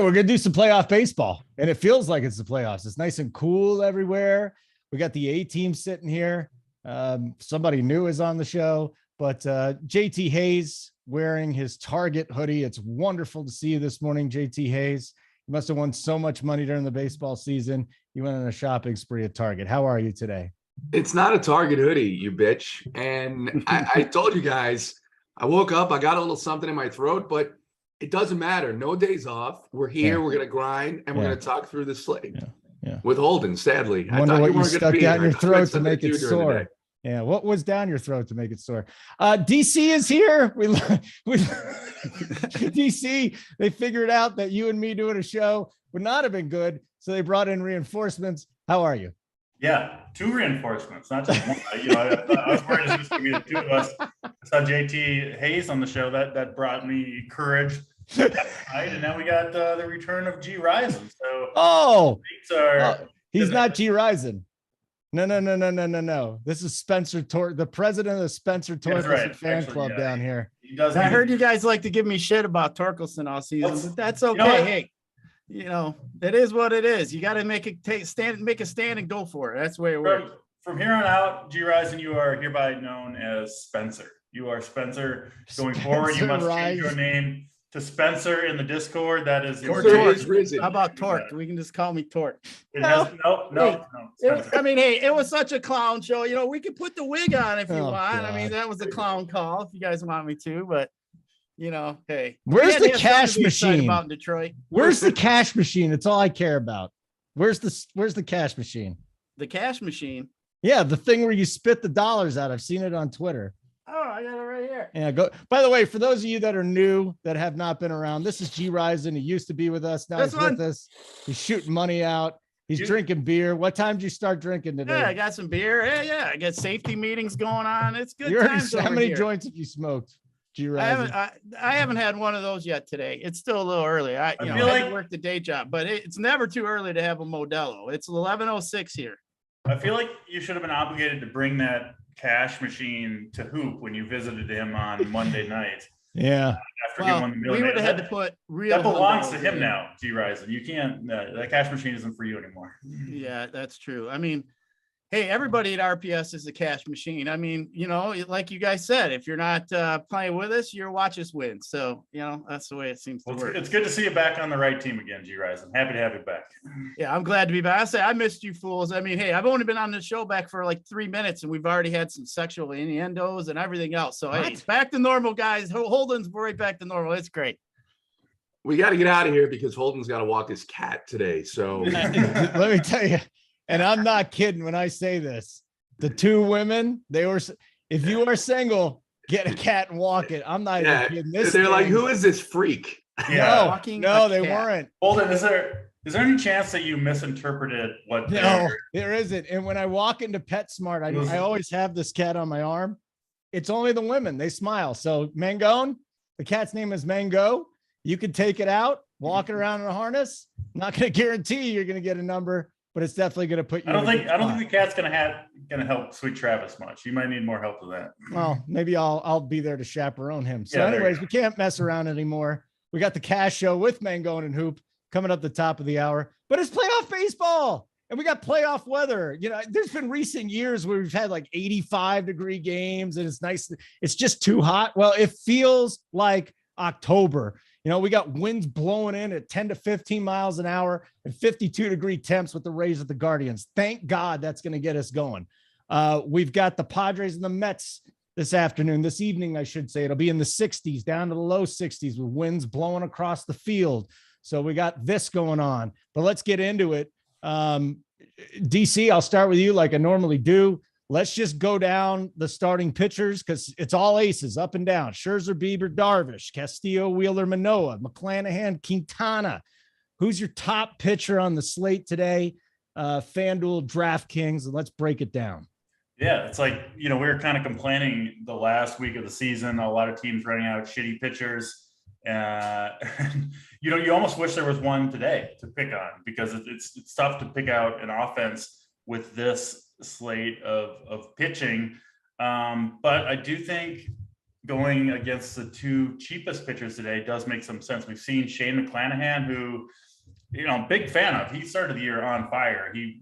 we're going to do some playoff baseball, and it feels like it's the playoffs. It's nice and cool everywhere. We got the A team sitting here. Somebody new is on the show, but JT Hayes wearing his Target hoodie. It's wonderful to see you this morning, JT Hayes. You must have won so much money during the baseball season. You went on a shopping spree at Target. How are you today? It's not a Target hoodie, you bitch. And I told you guys, I woke up, I got a little something in my throat, but it doesn't matter. No days off. We're here. Yeah. We're going to grind, and we're going to talk through the slate with Holden, sadly. I wonder what you stuck down your throat to make it sore. Yeah, what was down your throat to make it sore? DC is here. We DC, they figured out that you and me doing a show would not have been good, so they brought in reinforcements. How are you? Yeah, 2 reinforcements, not just one. I was worried it was going to be the 2 of us. I saw JT Hayes on the show. That brought me courage. And now we got the return of G Rison. So he's not G Rison. No. This is Spencer Tor, the president of the Spencer Torkelson fan club down here. I heard you guys like to give me shit about Torkelson all season, but that's okay. It is what it is. You got to make a stand and go for it. That's the way it works. From here on out, G Rison, you are hereby known as Spencer. You are Spencer going forward. You must change your name to Spencer in the Discord. That is your name. How about Torque? We can just call me Torque. No. It was such a clown show. We could put the wig on if you want. God. I mean, that was a clown call if you guys want me to, but hey. Where's the cash machine? About in Detroit. Where's the cash machine? It's all I care about. Where's the cash machine? The cash machine? Yeah, the thing where you spit the dollars out. I've seen it on Twitter. Oh, I got it right here. Yeah, go. By the way, for those of you that are new, that have not been around, this is G Rison. He used to be with us. Now he's with us. He's shooting money out. He's drinking beer. What time did you start drinking today? Yeah, I got some beer. Yeah. I got safety meetings going on. It's good. How many joints have you smoked? G Rison? I haven't had one of those yet today. It's still a little early. I work the day job, but it's never too early to have a Modelo. It's 11:06 here. I feel like you should have been obligated to bring that cash machine to Hoop when you visited him on Monday night. Yeah. After he won the million. We would have had to put real. That belongs to him now, G Rison. You can't. That cash machine isn't for you anymore. Yeah, that's true. I mean, hey, everybody at RPS is a cash machine. I mean, like you guys said, if you're not playing with us, your watch us win. So, that's the way it seems to work. It's good to see you back on the right team again, G Rison. Happy to have you back. Yeah, I'm glad to be back. I missed you fools. I mean, hey, I've only been on the show back for like 3 minutes, and we've already had some sexual innuendos and everything else. So, hey, it's back to normal, guys. Holden's right back to normal. It's great. We got to get out of here because Holden's got to walk his cat today. So let me tell you. And I'm not kidding when I say this. The 2 women, if you are single, get a cat and walk it. I'm not even kidding. They're like, who is this freak? Yeah. No, they weren't. Holden, is there any chance that you misinterpreted what? No, there isn't. And when I walk into PetSmart, I always have this cat on my arm. It's only the women. They smile. So Mangone, the cat's name is Mango. You can take it out, walk it around in a harness. I'm not going to guarantee you're going to get a number, but it's definitely going to put you. I don't think the cat's going to help Sweet Travis much. You might need more help with that. Well, maybe I'll be there to chaperone him. So, anyways, we can't mess around anymore. We got the cash show with Mangone and Hoop coming up the top of the hour, but it's playoff baseball and we got playoff weather. There's been recent years where we've had like 85-degree games and it's nice. It's just too hot. Well, it feels like October. We got winds blowing in at 10 to 15 miles an hour and 52-degree temps with the Rays at the Guardians. Thank God that's going to get us going. We've got the Padres and the Mets this evening, I should say. It'll be in the 60s, down to the low 60s with winds blowing across the field. So we got this going on, but let's get into it. DC, I'll start with you like I normally do. Let's just go down the starting pitchers because it's all aces up and down. Scherzer, Bieber, Darvish, Castillo, Wheeler, Manoah, McClanahan, Quintana. Who's your top pitcher on the slate today? FanDuel, DraftKings, and let's break it down. Yeah, it's like, we were kind of complaining the last week of the season, a lot of teams running out shitty pitchers. You almost wish there was one today to pick on because it's tough to pick out an offense with this slate of pitching. But I do think going against the two cheapest pitchers today does make some sense. We've seen Shane McClanahan, who, big fan of. He started the year on fire. We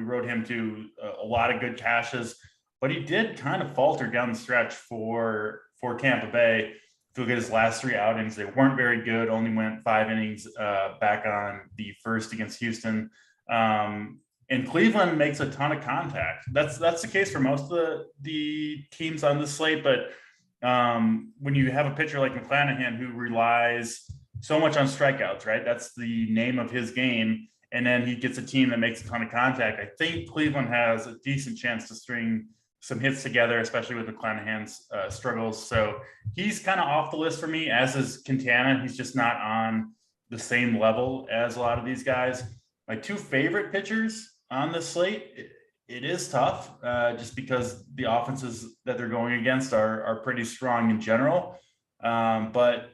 rode him to a lot of good cashes, but he did kind of falter down the stretch for Tampa Bay. If you look at his last 3 outings, they weren't very good. Only went 5 innings back on the first against Houston. And Cleveland makes a ton of contact. That's the case for most of the teams on this slate. But when you have a pitcher like McClanahan who relies so much on strikeouts, right? That's the name of his game. And then he gets a team that makes a ton of contact. I think Cleveland has a decent chance to string some hits together, especially with McClanahan's struggles. So he's kind of off the list for me, as is Quintana. He's just not on the same level as a lot of these guys. My 2 favorite pitchers on this slate, it is tough just because the offenses that they're going against are pretty strong in general. But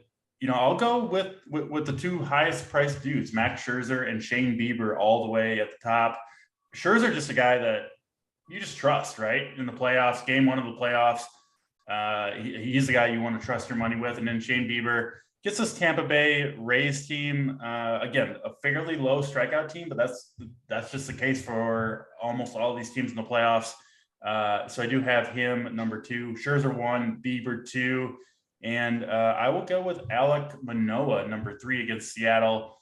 I'll go with the 2 highest priced dudes, Max Scherzer and Shane Bieber, all the way at the top. Scherzer, just a guy that you just trust, right? In the playoffs, game 1 of the playoffs, he's the guy you want to trust your money with. And then Shane Bieber gets this Tampa Bay Rays team, again, a fairly low strikeout team, but that's just the case for almost all these teams in the playoffs. So I do have him number 2, Scherzer 1, Bieber 2, and I will go with Alek Manoah number 3 against Seattle.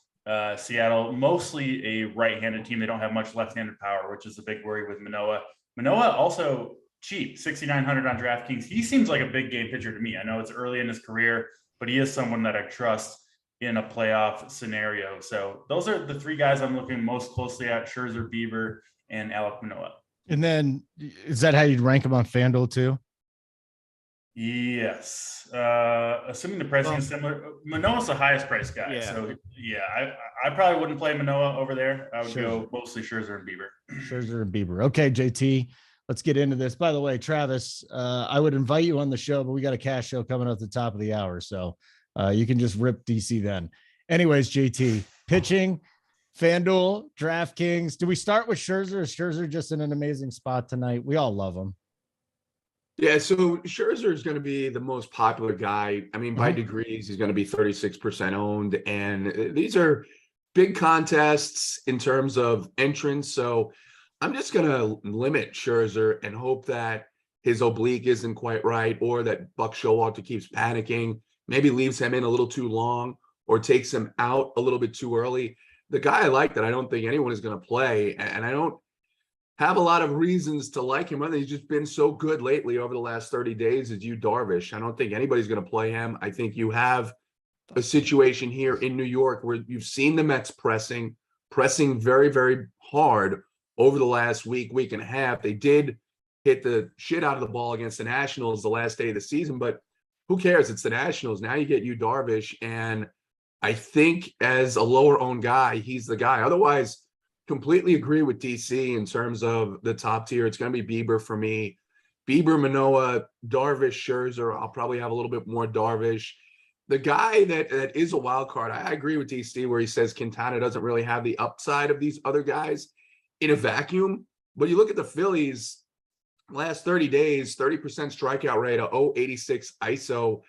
Seattle, mostly a right-handed team. They don't have much left-handed power, which is a big worry with Manoah. Manoah also cheap, 6,900 on DraftKings. He seems like a big game pitcher to me. I know it's early in his career, but he is someone that I trust in a playoff scenario. So those are the 3 guys I'm looking most closely at: Scherzer, Bieber, and Alek Manoah. And then is that how you'd rank him on FanDuel too? Yes. Assuming the pricing is similar, Manoah's the highest priced guy. Yeah. So yeah, I probably wouldn't play Manoah over there. I would go mostly Scherzer and Bieber. Scherzer and Bieber. Okay, JT, let's get into this. By the way, Travis, I would invite you on the show, but we got a cash show coming up at the top of the hour. So you can just rip DC then. Anyways, JT, pitching, FanDuel, DraftKings. Do we start with Scherzer? Is Scherzer just in an amazing spot tonight? We all love him. Yeah, so Scherzer is going to be the most popular guy. I mean, by degrees, he's going to be 36% owned. And these are big contests in terms of entrance. So I'm just going to limit Scherzer and hope that his oblique isn't quite right, or that Buck Showalter keeps panicking, maybe leaves him in a little too long or takes him out a little bit too early. The guy I like that I don't think anyone is going to play, and I don't have a lot of reasons to like him. He's just been so good lately over the last 30 days, is Yu Darvish. I don't think anybody's going to play him. I think you have a situation here in New York where you've seen the Mets pressing very, very hard over the last week and a half. They did hit the shit out of the ball against the Nationals the last day of the season, but who cares? It's the Nationals. Now you get Yu Darvish, and I think as a lower owned guy, he's the guy. Otherwise, completely agree with DC in terms of the top tier. It's going to be Bieber for me. Bieber, Manoah, Darvish, Scherzer. I'll probably have a little bit more Darvish. The guy that is a wild card, I agree with DC where he says Quintana doesn't really have the upside of these other guys in a vacuum. But you look at the Phillies, last 30 days, 30% strikeout rate, a 0.86 ISO.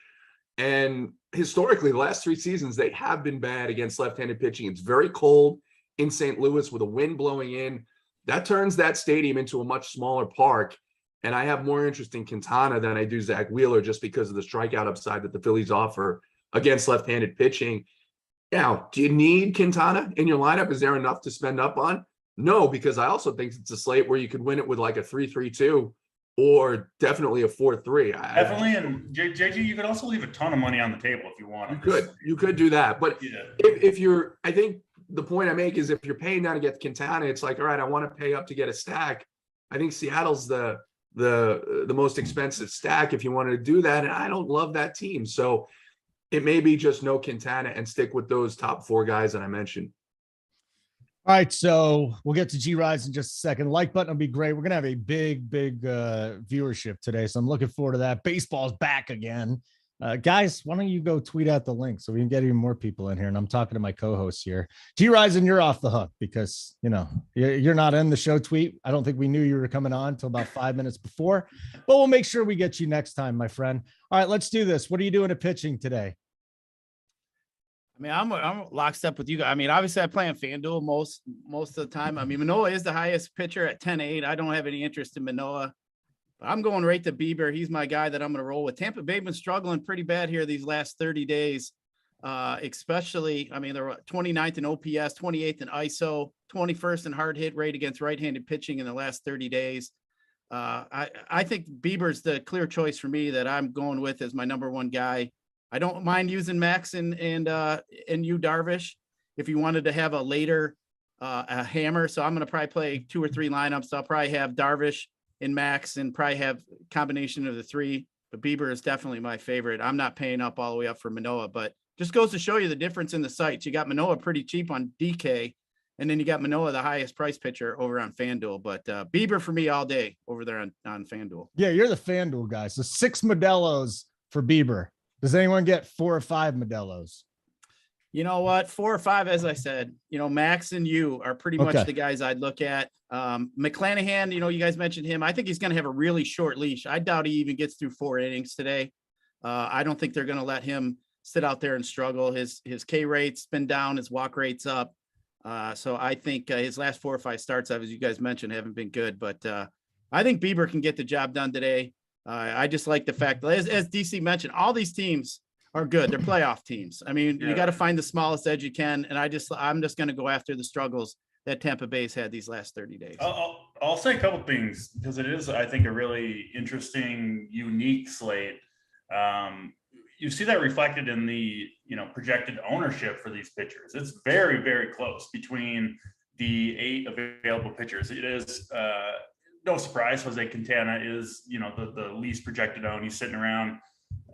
And historically, the last 3 seasons, they have been bad against left-handed pitching. It's very cold in St. Louis with a wind blowing in. That turns that stadium into a much smaller park. And I have more interest in Quintana than I do Zach Wheeler, just because of the strikeout upside that the Phillies offer against left-handed pitching. Now, do you need Quintana in your lineup? Is there enough to spend up on? No, because I also think it's a slate where you could win it with like a 3-3-2 or definitely a 4-3. Definitely. And JG, you could also leave a ton of money on the table if you want. You could do that. But yeah, if you're, I think the point I make is if you're paying down to get Quintana, it's like, all right, I want to pay up to get a stack. I think Seattle's the most expensive stack if you wanted to do that. And I don't love that team. So it may be just no Quintana and stick with those top 4 guys that I mentioned. All right, so we'll get to G-Rides in just a second. Like button will be great. We're going to have a big viewership today, so I'm looking forward to that. Baseball's back again. Guys, why don't you go tweet out the link so we can get even more people in here? And I'm talking to my co-hosts here. T-Ryzen, you're off the hook because, you're not in the show tweet. I don't think we knew you were coming on until about 5 minutes before, but we'll make sure we get you next time, my friend. All right, let's do this. What are you doing at pitching today? I mean, I'm lockstep with you guys. I mean, obviously I play on FanDuel most of the time. I mean, Manoah is the highest pitcher at 10-8. I don't have any interest in Manoah. I'm going right to Bieber. He's my guy that I'm going to roll with. Tampa Bay been struggling pretty bad here these last 30 days, especially, I mean, they're 29th in OPS, 28th in ISO, 21st in hard hit rate against right-handed pitching in the last 30 days. I think Bieber's the clear choice for me that I'm going with as my number one guy. I don't mind using Max and Yu Darvish if you wanted to have a later a hammer. So I'm going to probably play 2 or 3 lineups. So I'll probably have Darvish in Max and probably have a combination of the 3, but Bieber is definitely my favorite. I'm not paying up all the way up for Manoah, but just goes to show you the difference in the sites. You got Manoah pretty cheap on DK, and then you got Manoah, the highest price pitcher over on FanDuel, but Bieber for me all day over there on FanDuel. Yeah, you're the FanDuel guy. So 6 Modelos for Bieber. Does anyone get 4 or 5 Modelos? You know what? 4 or 5, as I said, Max and you are pretty much the guys I'd look at. McClanahan, you guys mentioned him. I think he's going to have a really short leash. I doubt he even gets through 4 innings today. I don't think they're going to let him sit out there and struggle. His K rate's been down, his walk rate's up. So I think his last 4 or 5 starts, as you guys mentioned, haven't been good. But I think Bieber can get the job done today. I just like the fact that, as DC mentioned, all these teams are good. They're playoff teams. I mean, you got to find the smallest edge you can. And I'm just going to go after the struggles that Tampa Bay's had these last 30 days. I'll say a couple things because it is, I think, a really interesting, unique slate. You see that reflected in the, projected ownership for these pitchers. It's very, very close between the 8 available pitchers. It is no surprise Jose Quintana is, the least projected own. He's sitting around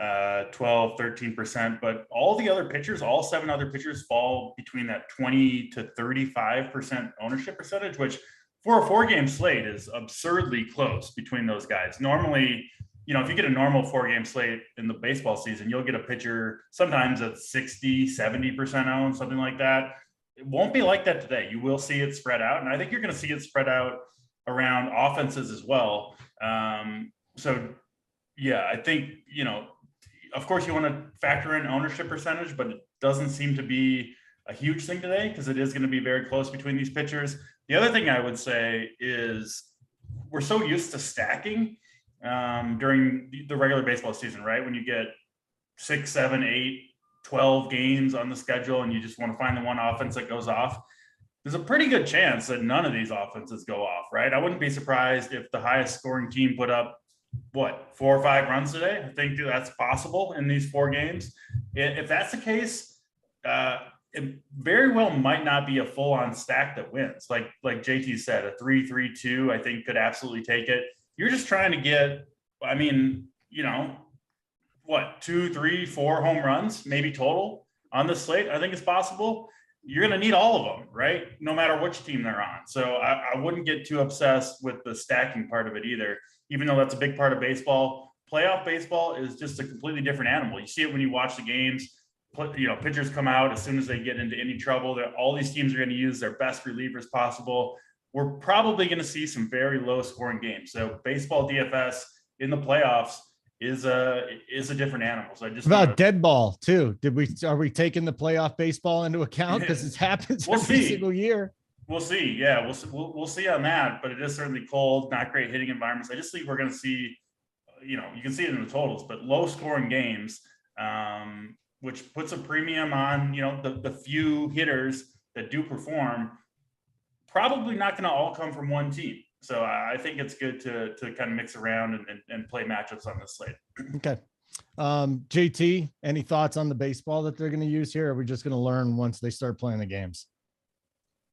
12-13%, but all the other pitchers, all 7 other pitchers fall between that 20 to 35% ownership percentage, which for a 4-game slate is absurdly close between those guys. Normally, if you get a normal 4-game slate in the baseball season, you'll get a pitcher sometimes at 60-70% owned, something like that. It won't be like that today. You will see it spread out, and I think you're going to see it spread out around offenses as well. So yeah, I think, of course you want to factor in ownership percentage, but it doesn't seem to be a huge thing today because it is going to be very close between these pitchers. The other thing I would say is we're so used to stacking during the regular baseball season, right? When you get 6, 7, 8, 12 games on the schedule and you just want to find the one offense that goes off, there's a pretty good chance that none of these offenses go off, right? I wouldn't be surprised if the highest scoring team put up 4 or 5 runs today. I think that's possible in these 4 games. If that's the case, it very well might not be a full-on stack that wins. Like JT said, a 3-3-2, I think could absolutely take it. You're just trying to get, 2, 3, 4 home runs, maybe total on the slate. I think it's possible. You're going to need all of them, right? No matter which team they're on. So I wouldn't get too obsessed with the stacking part of it either, even though that's a big part of baseball. Playoff baseball is just a completely different animal. You see it when you watch the games. Pitchers come out as soon as they get into any trouble. All these teams are going to use their best relievers possible. We're probably going to see some very low scoring games. So baseball DFS in the playoffs is a different animal. So I just about dead ball too. Are we taking the playoff baseball into account? Because it happens every single year. We'll see. Yeah, we'll see on that. But it is certainly cold, not great hitting environments. I just think we're going to see, you can see it in the totals, but low scoring games, which puts a premium on the few hitters that do perform. Probably not going to all come from one team. So I think it's good to kind of mix around and play matchups on this slate. Okay. JT, any thoughts on the baseball that they're going to use here? Or are we just going to learn once they start playing the games?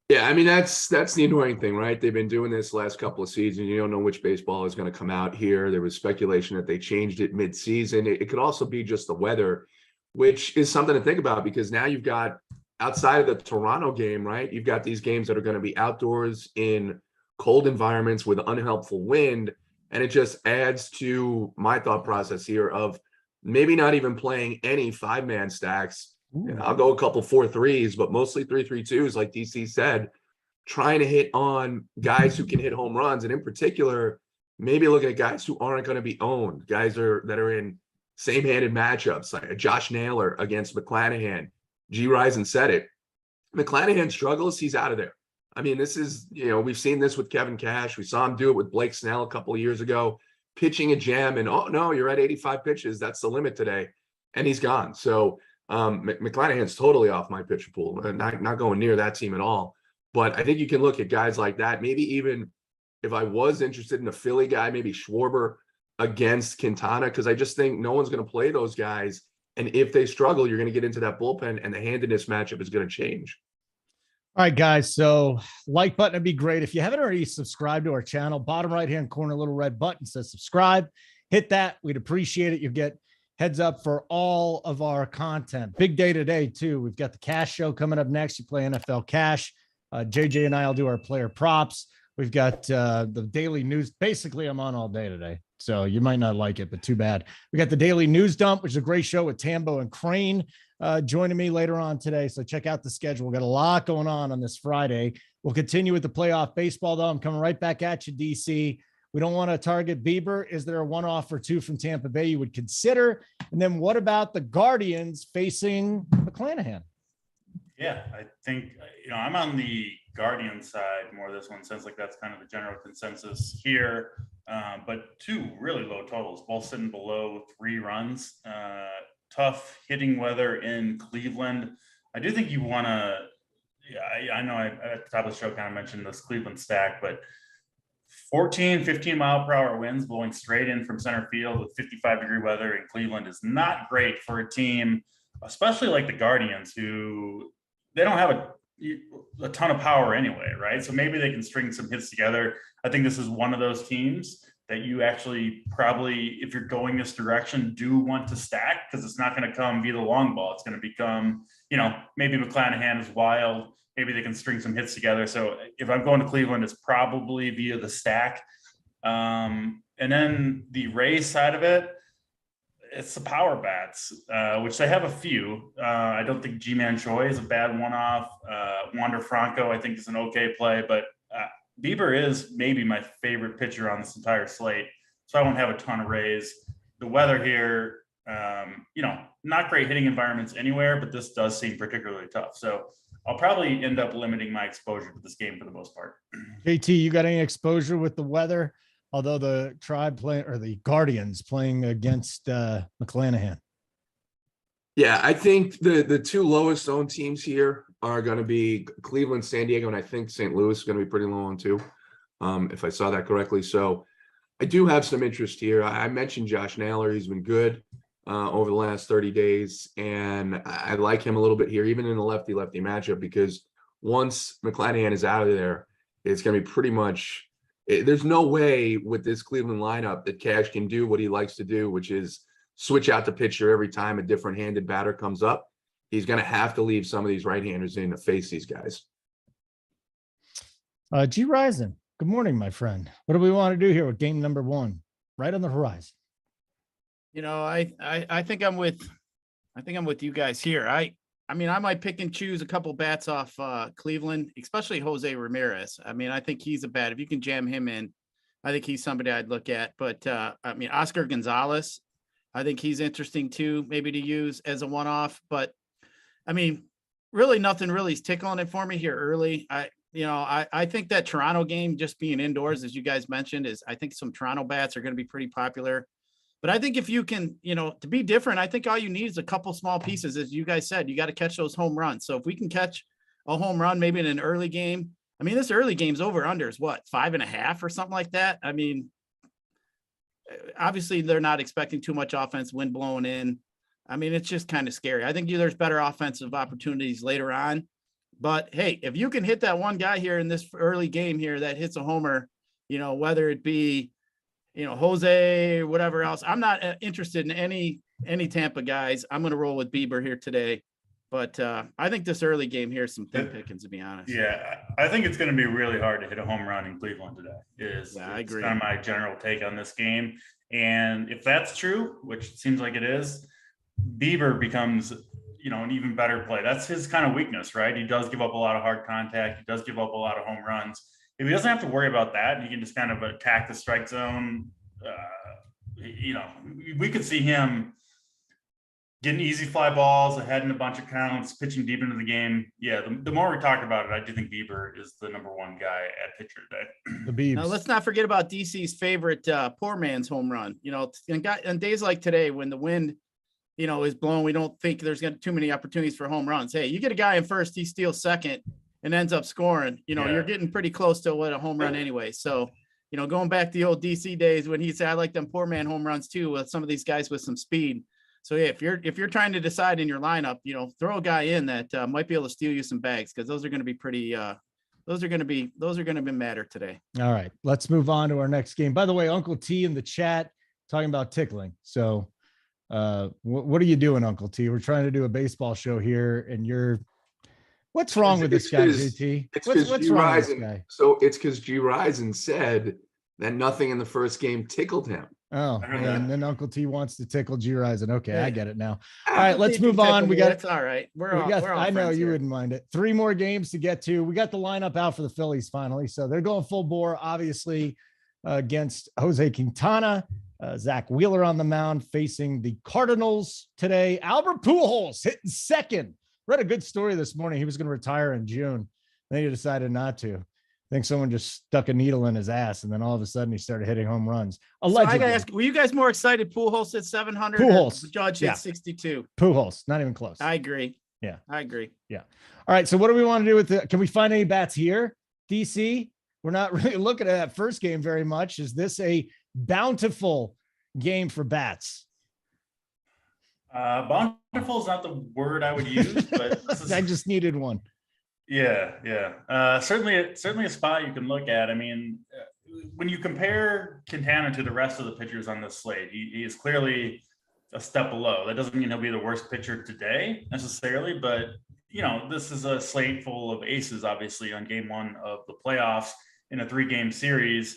Yeah, I mean, that's the annoying thing, right? They've been doing this last couple of seasons. You don't know which baseball is going to come out here. There was speculation that they changed it mid-season. It could also be just the weather, which is something to think about because now you've got, outside of the Toronto game, right? You've got these games that are going to be outdoors in cold environments with unhelpful wind. And it just adds to my thought process here of maybe not even playing any 5-man stacks. I'll go a couple 4-3s, but mostly 3-3-2s, like DC said, trying to hit on guys who can hit home runs. And in particular, maybe looking at guys who aren't going to be owned, guys that are in same-handed matchups, like Josh Naylor against McClanahan. G. Risen said it. McClanahan struggles, he's out of there. I mean, this is, we've seen this with Kevin Cash. We saw him do it with Blake Snell a couple of years ago, pitching a gem, and oh no, you're at 85 pitches. That's the limit today. And he's gone. So McClanahan's totally off my pitcher pool, not going near that team at all. But I think you can look at guys like that. Maybe even if I was interested in a Philly guy, maybe Schwarber against Quintana, because I just think no one's going to play those guys. And if they struggle, you're going to get into that bullpen, and the handedness matchup is going to change. All right, guys. So like button would be great. If you haven't already subscribed to our channel, bottom right-hand corner, little red button says subscribe. Hit that. We'd appreciate it. You get heads up for all of our content. Big day today, too. We've got the cash show coming up next. You play NFL cash. JJ and I will do our player props. We've got the daily news. Basically, I'm on all day today, so you might not like it, but too bad. We got the daily news dump, which is a great show with Tambo and Crane joining me later on today. So check out the schedule. We've got a lot going on this Friday. We'll continue with the playoff baseball, though. I'm coming right back at you, DC. We don't want to target Bieber. Is there a one-off or two from Tampa Bay you would consider? And then what about the Guardians facing McClanahan? Yeah, I think, I'm on the Guardian side more this one. Sounds like that's kind of the general consensus here. But two really low totals, both sitting below 3 runs. Tough hitting weather in Cleveland. I do think you want to, I know I at the top of the show kind of mentioned this Cleveland stack, but 14, 15 mile per hour winds blowing straight in from center field with 55-degree weather in Cleveland is not great for a team, especially like the Guardians, who they don't have a ton of power anyway, right? So maybe they can string some hits together. I think this is one of those teams that you actually probably, if you're going this direction, do want to stack, because it's not going to come via the long ball. It's going to become, maybe McClanahan is wild. Maybe they can string some hits together. So if I'm going to Cleveland, it's probably via the stack. And then the Rays side of it, it's the power bats, which they have a few. I don't think G-Man Choi is a bad one-off. Wander Franco, I think, is an okay play, but Bieber is maybe my favorite pitcher on this entire slate. So I won't have a ton of Rays. The weather here, not great hitting environments anywhere, but this does seem particularly tough. So I'll probably end up limiting my exposure to this game for the most part. JT, you got any exposure with the weather? Although the the Guardians playing against McClanahan. Yeah, I think the two lowest owned teams here are going to be Cleveland, San Diego, and I think St. Louis is going to be pretty low on too, if I saw that correctly. So I do have some interest here. I mentioned Josh Naylor. He's been good over the last 30 days, and I like him a little bit here, even in the lefty-lefty matchup, because once McClanahan is out of there, it's going to be pretty much – there's no way with this Cleveland lineup that Cash can do what he likes to do, which is switch out the pitcher every time a different handed batter comes up. He's going to have to leave some of these right-handers in to face these guys. G. Risen, good morning, my friend. What do we want to do here with game number 1 right on the horizon? I think I'm with you guys here. I might pick and choose a couple bats off Cleveland, especially Jose Ramirez. I think he's a bat. If you can jam him in, I think he's somebody I'd look at. But Oscar Gonzalez, I think he's interesting too, maybe to use as a one-off. But really nothing really is tickling it for me here early. I think that Toronto game, just being indoors, as you guys mentioned, I think some Toronto bats are going to be pretty popular. But I think if you can, to be different, I think all you need is a couple small pieces. As you guys said, you got to catch those home runs. So if we can catch a home run, maybe in an early game, this early game's over under is what, 5.5 or something like that. Obviously they're not expecting too much offense, wind blowing in. It's just kind of scary. I think there's better offensive opportunities later on, but hey, if you can hit that one guy here in this early game here that hits a homer, whether it be, Jose or whatever else, I'm not interested in any Tampa guys. I'm going to roll with Bieber here today. But I think this early game here is some thin pickings, to be honest. Yeah, I think it's going to be really hard to hit a home run in Cleveland today. I agree. Kind of my general take on this game. And if that's true, which it seems like it is, Bieber becomes, an even better play. That's his kind of weakness, right? He does give up a lot of hard contact. He does give up a lot of home runs. If he doesn't have to worry about that, and he can just kind of attack the strike zone, we could see him getting easy fly balls, ahead in a bunch of counts, pitching deep into the game. Yeah, the more we talk about it, I do think Bieber is the number one guy at pitcher today. The Biebs. Now, let's not forget about DC's favorite poor man's home run. On days like today when the wind, is blowing, we don't think there's going to be too many opportunities for home runs. Hey, you get a guy in first, he steals second and ends up scoring. You're getting pretty close to what a home run anyway. So, going back to the old DC days when he said, I like them poor man home runs too, with some of these guys with some speed. So yeah, if you're trying to decide in your lineup, throw a guy in that might be able to steal you some bags, because those are going to be pretty. Those are going to be matter today. All right, let's move on to our next game. By the way, Uncle T in the chat talking about tickling. So, what are you doing, Uncle T? We're trying to do a baseball show here, and you're. What's wrong with this guy, JT? What's wrong with this guy? So it's because G. Risen said that nothing in the first game tickled him. Oh, and then Uncle T wants to tickle G. Risen. Okay, I get it now. All right, let's move on. We got it's all right. I know you wouldn't mind it. 3 more games to get to. We got the lineup out for the Phillies finally, so they're going full bore, obviously, against Jose Quintana. Zach Wheeler on the mound facing the Cardinals today. Albert Pujols hitting second. Read a good story this morning. He was going to retire in June. Then he decided not to. I think someone just stuck a needle in his ass, and then all of a sudden he started hitting home runs. Allegedly. So I gotta ask, were you guys more excited Pujols hit 700? Pujols. Judge hit 62. Pujols, not even close. I agree. Yeah. I agree. Yeah. All right. So what do we want to do with it? Can we find any bats here? DC? We're not really looking at that first game very much. Is this a bountiful game for bats? Bountiful is not the word I would use, but I just needed one. Yeah. Certainly a spot you can look at. I mean, when you compare Quintana to the rest of the pitchers on this slate, he is clearly a step below. That doesn't mean he'll be the worst pitcher today necessarily, but this is a slate full of aces, obviously, on game 1 of the playoffs in a 3-game series.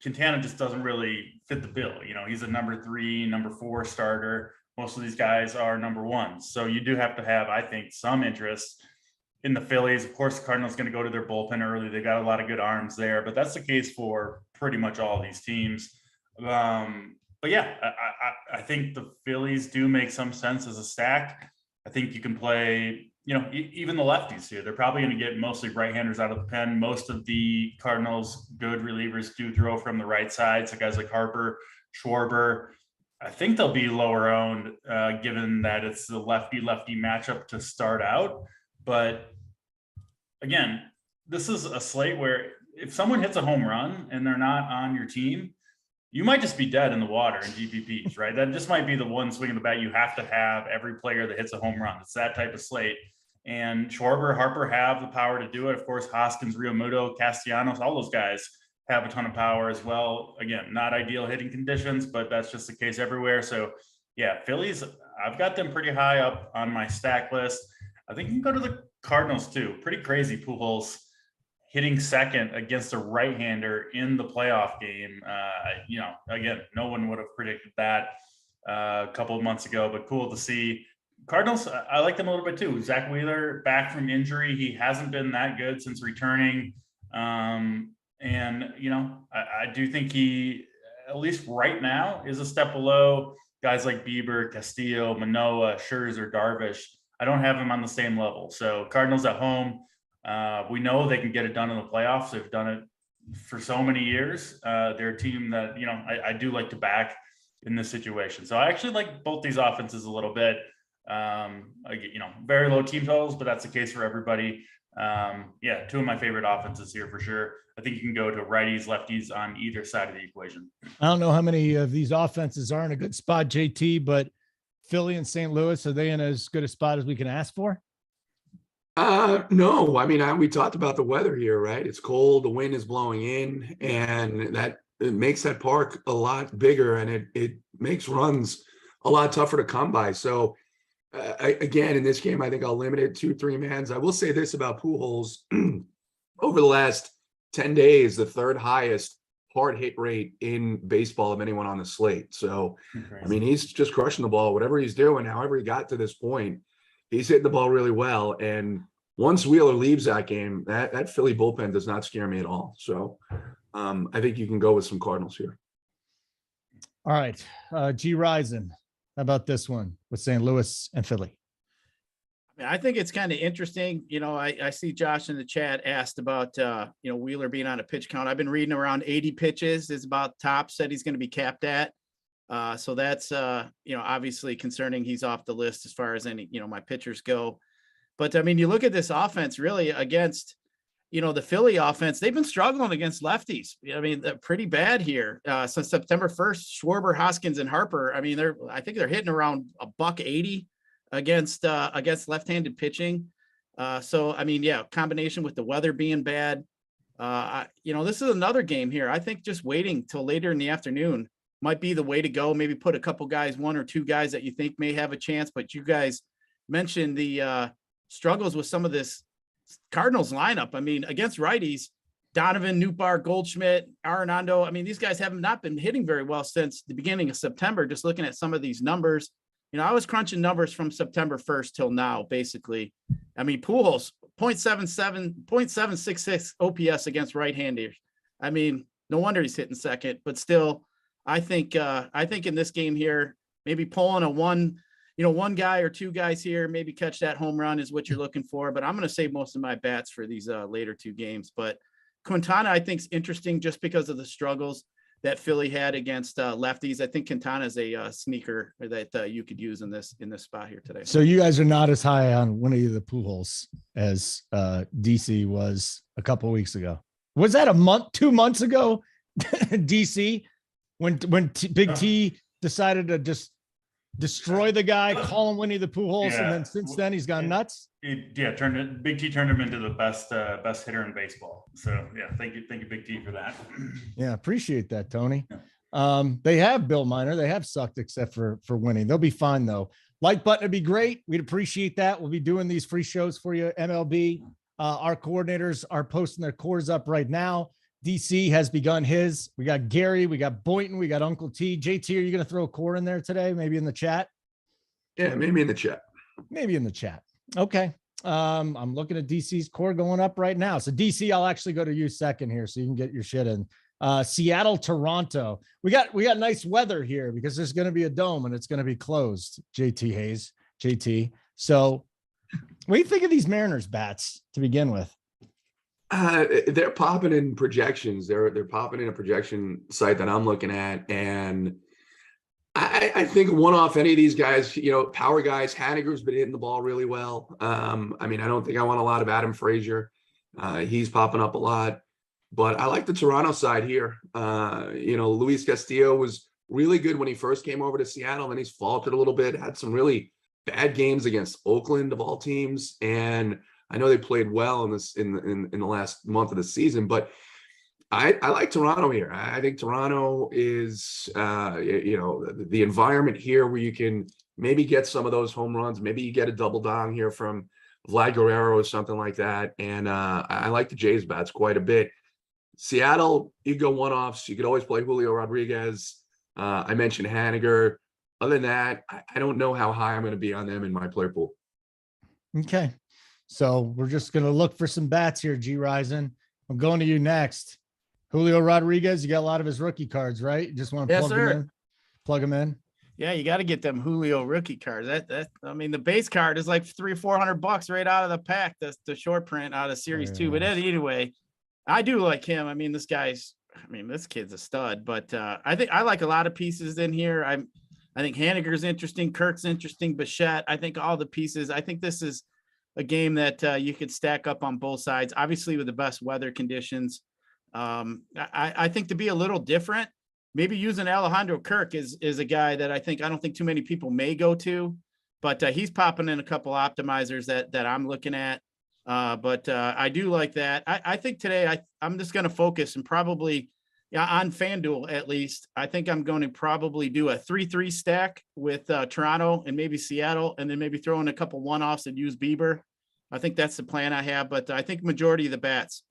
Quintana just doesn't really fit the bill. He's a number 3, number 4 starter. Most of these guys are number 1. So you do have to have, I think, some interest in the Phillies. Of course, the Cardinals going to go to their bullpen early. They got a lot of good arms there, but that's the case for pretty much all these teams. But yeah, I think the Phillies do make some sense as a stack. I think you can play, even the lefties here. They're probably going to get mostly right-handers out of the pen. Most of the Cardinals' good relievers do throw from the right side. So guys like Harper, Schwarber, I think they'll be lower owned, given that it's the lefty-lefty matchup to start out. But again, this is a slate where if someone hits a home run and they're not on your team, you might just be dead in the water in GPPs, right? That just might be the one swing of the bat. You have to have every player that hits a home run. It's that type of slate. And Schwarber, Harper have the power to do it. Of course, Hoskins, Realmuto, Castellanos, all those guys have a ton of power as well. Again, not ideal hitting conditions, but that's just the case everywhere. So yeah, Phillies, I've got them pretty high up on my stack list. I think you can go to the Cardinals too. Pretty crazy Pujols hitting second against a right-hander in the playoff game. Again, no one would have predicted that a couple of months ago, but cool to see. Cardinals, I like them a little bit too. Zach Wheeler back from injury. He hasn't been that good since returning. I do think he, at least right now, is a step below guys like Bieber, Castillo, Manoah, Scherzer, Darvish. I don't have him on the same level. So Cardinals at home, we know they can get it done in the playoffs. They've done it for so many years. They're a team that, I do like to back in this situation. So I actually like both these offenses a little bit. Very low team totals, but that's the case for everybody. 2 of my favorite offenses here for sure. I think you can go to righties, lefties on either side of the equation. I don't know how many of these offenses are in a good spot, JT, but Philly and St. Louis, are they in as good a spot as we can ask for? No. I mean, we talked about the weather here, right? It's cold, the wind is blowing in, and it makes that park a lot bigger, and it makes runs a lot tougher to come by. So Again, in this game, I think I'll limit it to 3-mans. I will say this about Pujols. Over the last 10 days, the third highest hard hit rate in baseball of anyone on the slate. So, I mean, he's just crushing the ball, whatever he's doing, however he got to this point, he's hitting the ball really well. And once Wheeler leaves that game, that Philly bullpen does not scare me at all. So I think you can go with some Cardinals here. All right. G Rison, how about this one with St. Louis and Philly? I mean, I think it's kind of interesting. You know, I see Josh in the chat asked about, you know, Wheeler being on a pitch count. I've been reading around 80 pitches is about top said he's going to be capped at. So that's, you know, obviously concerning. He's off the list as far as any, you know, my pitchers go. But I mean, you look at this offense really against, you know, the Philly offense, they've been struggling against lefties. I mean, they're pretty bad here. Since September 1st, Schwarber, Hoskins, and Harper. I mean, I think they're hitting around $180 against left-handed pitching. So, I mean, yeah, combination with the weather being bad. You know, this is another game here. I think just waiting till later in the afternoon might be the way to go. Maybe put a couple guys, 1 or 2 guys that you think may have a chance. But you guys mentioned the struggles with some of this Cardinals lineup. I mean, against righties, Donovan, Nootbaar, Goldschmidt, Arenado. I mean, these guys have not been hitting very well since the beginning of September. Just looking at some of these numbers, you know, I was crunching numbers from September 1st till now, basically. I mean, Pujols, 0.766 OPS against right-handers. I mean, no wonder he's hitting second, but still, I think in this game here, maybe pulling a one guy or 2 guys here, maybe catch that home run is what you're looking for. But I'm going to save most of my bats for these later 2 games. But Quintana, I think, is interesting just because of the struggles that Philly had against lefties. I think Quintana is a sneaker that you could use in this spot here today. So you guys are not as high on Winnie the Pujols as DC was a couple of weeks ago. Was that 2 months ago, DC, when Big T decided to just destroy the guy, call him Winnie the Pujols, and then since then he's gone nuts? Big T turned him into the best hitter in baseball. So yeah, thank you, Big T, for that. Yeah, appreciate that, Tony. Yeah. They have Bill Miner. They have sucked except for winning. They'll be fine though. Like button would be great. We'd appreciate that. We'll be doing these free shows for you. MLB. Our coordinators are posting their cores up right now. DC has begun his. We got Gary, we got Boynton, we got Uncle T. JT, are you going to throw a core in there today? Maybe in the chat? Yeah, maybe in the chat. Maybe in the chat. Okay. I'm looking at DC's core going up right now. So DC, I'll actually go to you second here so you can get your shit in. Seattle, Toronto. We got nice weather here because there's going to be a dome and it's going to be closed. JT. So what do you think of these Mariners bats to begin with? They're popping in projections. They're popping in a projection site that I'm looking at, and I think one-off any of these guys, you know, power guys. Haniger's been hitting the ball really well. I mean, I don't think I want a lot of Adam Frazier. He's popping up a lot, but I like the Toronto side here. You know, Luis Castillo was really good when he first came over to Seattle, and he's faltered a little bit. Had some really bad games against Oakland of all teams, and I know they played well in the last month of the season, but I like Toronto here. I think Toronto is, you know, the environment here where you can maybe get some of those home runs. Maybe you get a double dong here from Vlad Guerrero or something like that. And I like the Jays bats quite a bit. Seattle, you go one-offs. You could always play Julio Rodriguez. I mentioned Haniger. Other than that, I don't know how high I'm going to be on them in my player pool. Okay. So we're just going to look for some bats here, G Rison. I'm going to you next. Julio Rodriguez, you got a lot of his rookie cards, right? You just want to plug them in. Yeah, you got to get them Julio rookie cards. I mean, the base card is like $300 or $400 right out of the pack. That's the short print out of Series 2. But anyway, I do like him. I mean, this kid's a stud. But I think I like a lot of pieces in here. I think Haniger's interesting. Kirk's interesting. Bichette. I think all the pieces. I think this is a game that you could stack up on both sides, obviously with the best weather conditions. I think to be a little different, maybe using Alejandro Kirk is a guy that I don't think too many people may go to, but he's popping in a couple optimizers that I'm looking at. But I do like that. I think today I'm just going to focus and probably on FanDuel, at least, I think I'm going to probably do a 3-3 stack with Toronto and maybe Seattle, and then maybe throw in a couple one-offs and use Bieber. I think that's the plan I have, but I think majority of the bats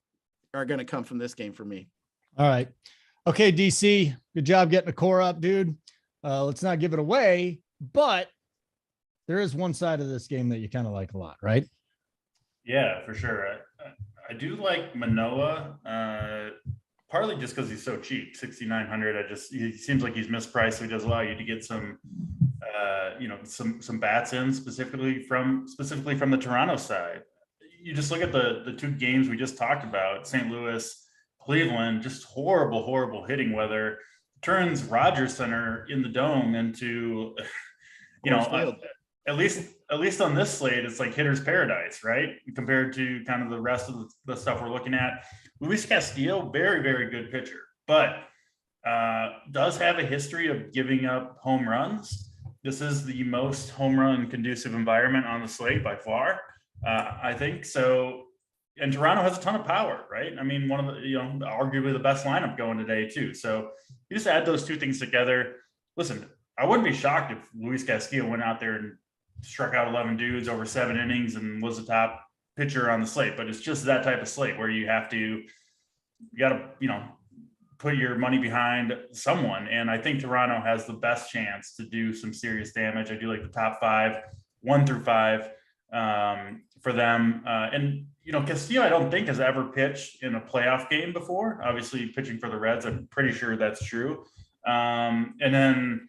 are going to come from this game for me. All right. Okay, DC, good job getting the core up, dude. Let's not give it away, but there is one side of this game that you kind of like a lot, right? Yeah, for sure. I do like Manoah, partly just because he's so cheap, 6,900. He seems like he's mispriced, so he does allow you to get some bats in specifically from the Toronto side. You just look at the two games we just talked about, St. Louis, Cleveland, just horrible hitting weather, turns Rogers Center in the Dome into, at least on this slate, it's like hitter's paradise, right? Compared to kind of the rest of the stuff we're looking at. Luis Castillo, very, very good pitcher, but does have a history of giving up home runs. This is the most home run conducive environment on the slate by far, I think. So, and Toronto has a ton of power, right? I mean, one of the, arguably the best lineup going today too. So you just add those two things together. Listen, I wouldn't be shocked if Luis Castillo went out there and struck out 11 dudes over 7 innings and was the top pitcher on the slate, but it's just that type of slate where you got to, put your money behind someone. And I think Toronto has the best chance to do some serious damage. I do like the top 5, 1 through 5 for them. And Castillo, I don't think has ever pitched in a playoff game before. Obviously pitching for the Reds, I'm pretty sure that's true. And then,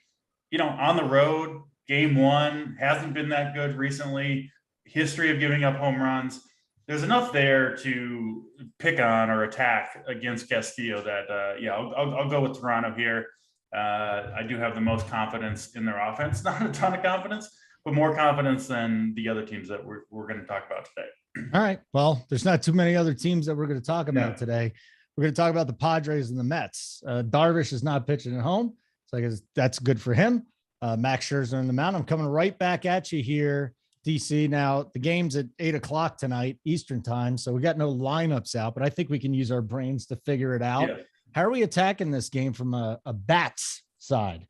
on the road, game 1 hasn't been that good recently. History of giving up home runs. There's enough there to pick on or attack against Castillo that, I'll go with Toronto here. I do have the most confidence in their offense, not a ton of confidence, but more confidence than the other teams that we're going to talk about today. All right. Well, there's not too many other teams that we're going to talk about today. We're going to talk about the Padres and the Mets. Darvish is not pitching at home, so I guess that's good for him. Max Scherzer in the mound. I'm coming right back at you here, DC. Now, the game's at 8:00 tonight, Eastern time, so we got no lineups out, but I think we can use our brains to figure it out. Yeah. How are we attacking this game from a bats side?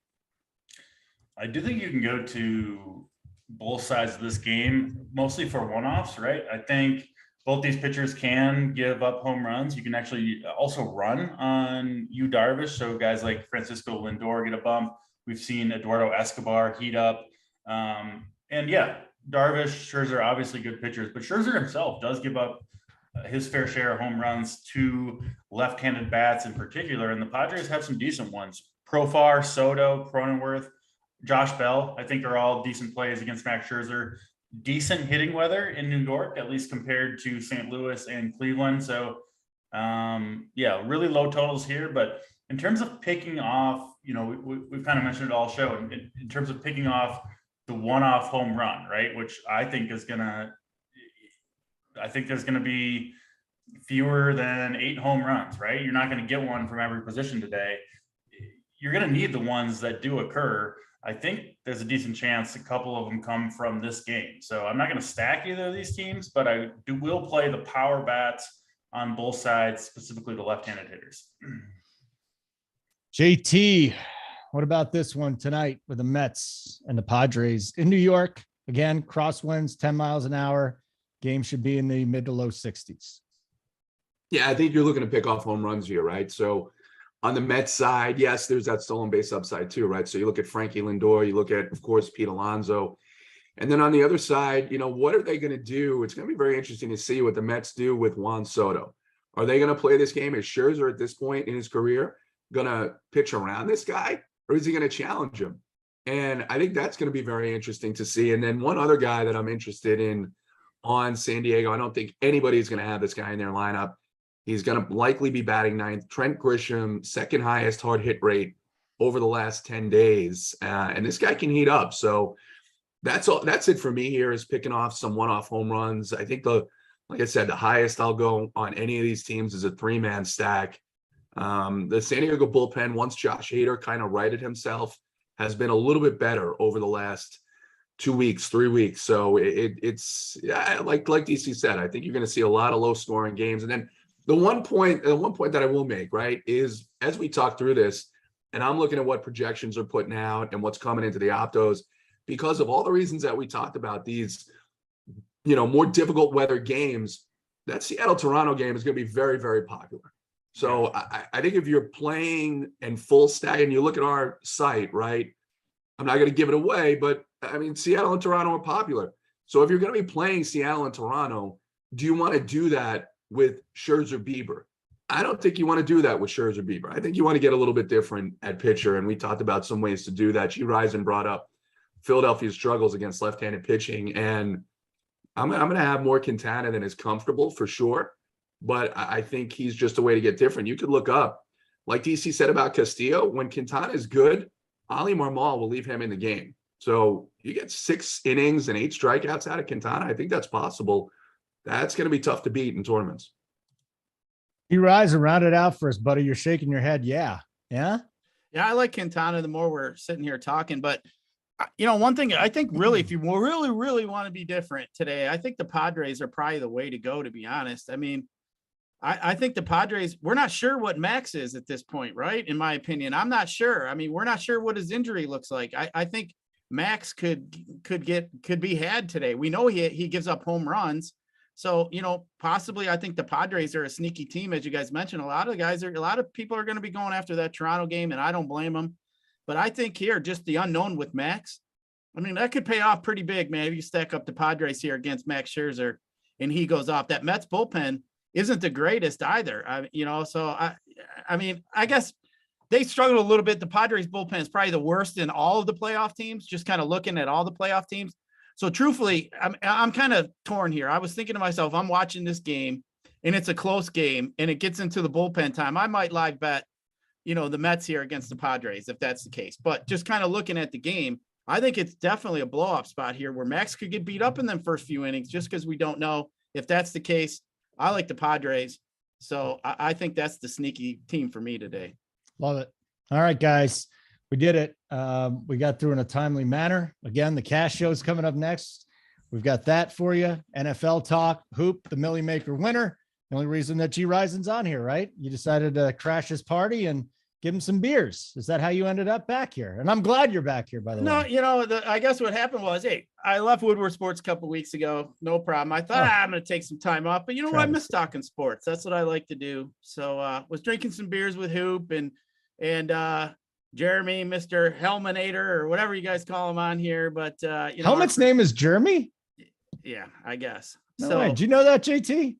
I do think you can go to both sides of this game, mostly for one-offs, right? I think both these pitchers can give up home runs. You can actually also run on Yu Darvish, so guys like Francisco Lindor get a bump. We've seen Eduardo Escobar heat up. Darvish, Scherzer, obviously good pitchers, but Scherzer himself does give up his fair share of home runs to left-handed bats in particular, and the Padres have some decent ones. Profar, Soto, Cronenworth, Josh Bell, I think are all decent plays against Max Scherzer. Decent hitting weather in New York, at least compared to St. Louis and Cleveland. So, really low totals here, but in terms of picking off, we've kind of mentioned it all show in terms of picking off the one-off home run, right? Which I think there's going to be fewer than 8 home runs, right? You're not going to get one from every position today. You're going to need the ones that do occur. I think there's a decent chance a couple of them come from this game. So I'm not going to stack either of these teams, but I will play the power bats on both sides, specifically the left-handed hitters. JT, what about this one tonight with the Mets and the Padres in New York? Again, crosswinds, 10 miles an hour. Game should be in the mid to low 60s. Yeah, I think you're looking to pick off home runs here, right? So on the Mets side, yes, there's that stolen base upside too, right? So you look at Frankie Lindor, you look at, of course, Pete Alonso. And then on the other side, what are they going to do? It's going to be very interesting to see what the Mets do with Juan Soto. Are they going to play this game? Is Scherzer at this point in his career going to pitch around this guy, or is he going to challenge him? And I think that's going to be very interesting to see. And then one other guy that I'm interested in on San Diego, I don't think anybody's going to have this guy in their lineup. He's going to likely be batting 9th. Trent Grisham, second highest hard hit rate over the last 10 days. And this guy can heat up. So that's all. That's it for me here, is picking off some one-off home runs. I think like I said, the highest I'll go on any of these teams is a 3-man stack. The San Diego bullpen, once Josh Hader kind of righted himself, has been a little bit better over the last 2 weeks, 3 weeks. So it's like DC said, I think you're going to see a lot of low scoring games. And then The one point that I will make, right, is as we talk through this, and I'm looking at what projections are putting out and what's coming into the optos, because of all the reasons that we talked about, these, more difficult weather games, that Seattle-Toronto game is going to be very, very popular. So I think if you're playing in full stack and you look at our site, right, I'm not going to give it away, but I mean, Seattle and Toronto are popular. So if you're going to be playing Seattle and Toronto, do you want to do that with Scherzer Bieber? I don't think you want to do that with Scherzer Bieber. I think you want to get a little bit different at pitcher. And we talked about some ways to do that. G. Risen brought up Philadelphia's struggles against left-handed pitching. And I'm going to have more Quintana than is comfortable for sure. But I think he's just a way to get different. You could look up, like DC said about Castillo, when Quintana is good, Ali Marmol will leave him in the game. So you get 6 innings and 8 strikeouts out of Quintana. I think that's possible. That's going to be tough to beat in tournaments. You rise and round it out for us, buddy. You're shaking your head. Yeah. Yeah. Yeah. I like Quintana the more we're sitting here talking, but one thing I think really, if you really, really want to be different today, I think the Padres are probably the way to go, to be honest. I mean, I think the Padres, we're not sure what Max is at this point, right? In my opinion, I'm not sure. I mean, we're not sure what his injury looks like. I think Max could be had today. We know he gives up home runs. So, possibly I think the Padres are a sneaky team, as you guys mentioned. A lot of people are going to be going after that Toronto game, and I don't blame them. But I think here, just the unknown with Max, I mean, that could pay off pretty big, man. If you stack up the Padres here against Max Scherzer and he goes off, that Mets bullpen isn't the greatest either. So I mean, I guess they struggled a little bit. The Padres bullpen is probably the worst in all of the playoff teams, just kind of looking at all the playoff teams. So truthfully, I'm kind of torn here. I was thinking to myself, I'm watching this game and it's a close game and it gets into the bullpen time. I might live bet, the Mets here against the Padres, if that's the case. But just kind of looking at the game, I think it's definitely a blow-up spot here where Max could get beat up in them first few innings just because we don't know. If that's the case, I like the Padres. So I think that's the sneaky team for me today. Love it. All right, guys. We did it. We got through in a timely manner. Again, the cash show is coming up next. We've got that for you. NFL talk, hoop, the Millie Maker winner. The only reason that G Risen's on here, right? You decided to crash his party and give him some beers. Is that how you ended up back here? And I'm glad you're back here, by the way. No, I guess what happened was, I left Woodward Sports a couple weeks ago. No problem. I thought I'm going to take some time off, but what? I miss talking sports. That's what I like to do. So was drinking some beers with Hoop and Jeremy, Mr. Helminator, or whatever you guys call him on here. But Helmet's name is Jeremy? Yeah, I guess. No way. Did you know that, JT?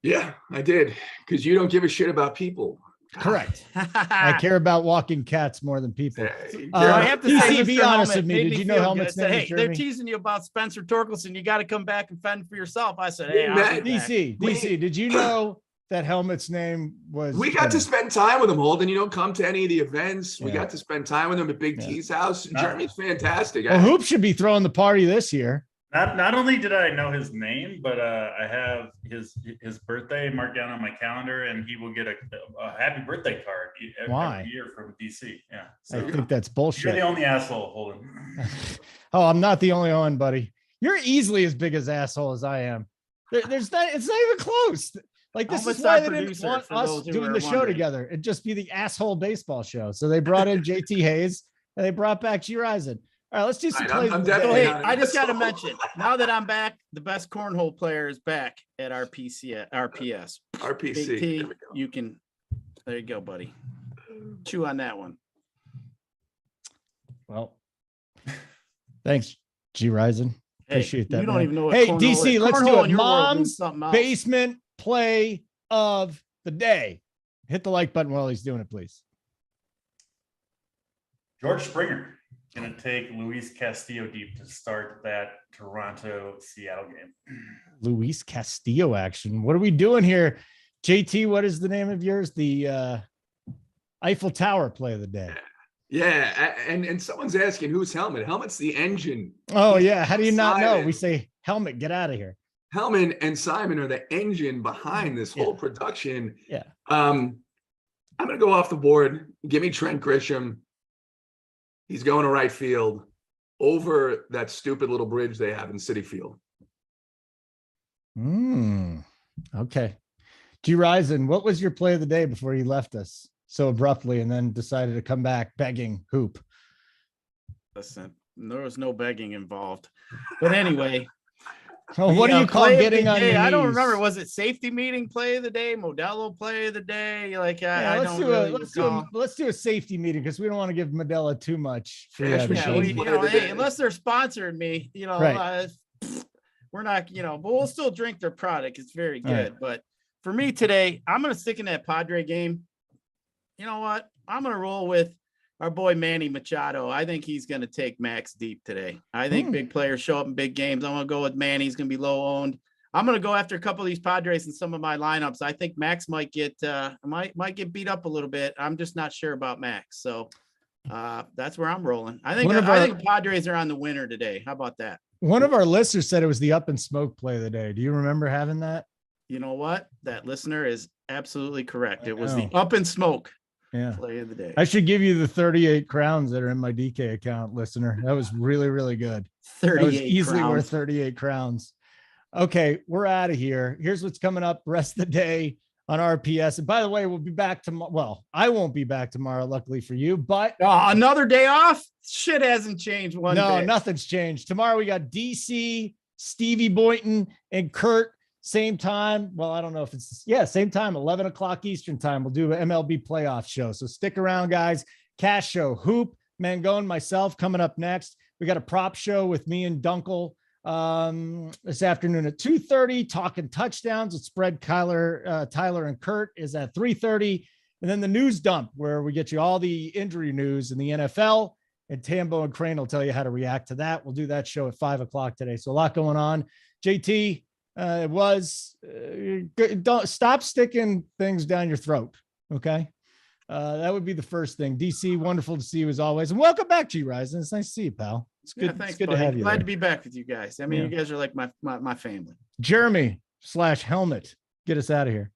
Yeah, I did. Because you don't give a shit about people. Correct. I care about walking cats more than people. I have to say, be honest with me. Did you know Helmet's name is Jeremy? They're teasing you about Spencer Torkelson. You got to come back and fend for yourself. I said, DC, did you know that Helmet's name was? We got to spend time with him, Holden. You don't come to any of the events. We got to spend time with him at Big T's house. Jeremy's fantastic. Well, Hoop should be throwing the party this year. Not only did I know his name, but I have his birthday marked down on my calendar, and he will get a happy birthday card every year from DC. Yeah, so I think that's bullshit. You're the only asshole, Holden. Oh, I'm not the only one, buddy. You're easily as big as asshole as I am. It's not even close. Like, this is why they didn't want us doing the show together. It'd just be the asshole baseball show. So they brought in JT Hayes and they brought back G Risen. All right, let's do some plays. I just got to mention, now that I'm back, the best cornhole player is back at RPS. RPC. There you go, buddy. Chew on that one. Well, thanks, G Risen. Appreciate that. You don't even know what DC, is. Let's do it. Mom's basement play of the day. Hit the like button while he's doing it, please. George Springer going to take Luis Castillo deep to start that Toronto-Seattle game. Luis Castillo action. What are we doing here? JT, what is the name of yours? The Eiffel Tower play of the day. Yeah, and someone's asking who's Helmet. Helmet's the engine. Oh, yeah. How do you not know? We say, Helmet, get out of here. Helmet and Simon are the engine behind this whole production. Yeah. I'm going to go off the board. Give me Trent Grisham. He's going to right field over that stupid little bridge they have in Citi Field. Okay. G Risen, what was your play of the day before you left us so abruptly and then decided to come back begging Hoop? Listen, there was no begging involved. But anyway. Oh, what do you call getting on your knees? I don't remember. Was it safety meeting play of the day? Modelo play of the day? Like, let's do a safety meeting because we don't want to give Modelo too much. Unless they're sponsoring me, right. We're not, but we'll still drink their product. It's very good. Right. But for me today, I'm going to stick in that Padre game. You know what? I'm going to roll with our boy Manny Machado. I think he's going to take Max deep today. I think big players show up in big games. I'm going to go with Manny. He's going to be low owned. I'm going to go after a couple of these Padres in some of my lineups. I think Max might get beat up a little bit. I'm just not sure about Max. So that's where I'm rolling. I think Padres are on the winner today. How about that? One of our listeners said it was the up and smoke play of the day. Do you remember having that? You know what? That listener is absolutely correct. It was the up and smoke. Yeah. Play of the day. I should give you the 38 crowns that are in my DK account, listener. That was really, really good. 38 was easily worth 38 crowns. Okay, we're out of here. Here's what's coming up rest of the day on RPS. And by the way, we'll be back tomorrow. Well, I won't be back tomorrow, luckily for you, but another day off. Shit hasn't changed one bit. Nothing's changed. Tomorrow we got DC, Stevie Boynton, and Kurt. Same time. Well, I don't know if it's same time, 11 o'clock Eastern time. We'll do an MLB playoff show. So stick around, guys. Cash show, Hoop, Mangone, myself coming up next. We got a prop show with me and Dunkel this afternoon at 2:30, talking touchdowns with spread. Tyler and Kurt is at 3:30. And then the news dump where we get you all the injury news in the NFL, and Tambo and Crane will tell you how to react to that. We'll do that show at 5 o'clock today. So a lot going on. JT, don't stop sticking things down your throat. Okay. That would be the first thing. DC, wonderful to see you as always. And welcome back, G Risen. It's nice to see you, pal. It's good. Thanks, it's good buddy. to have you. Glad to be back with you guys. I mean, you guys are like my family. Jeremy /Helmet. Get us out of here.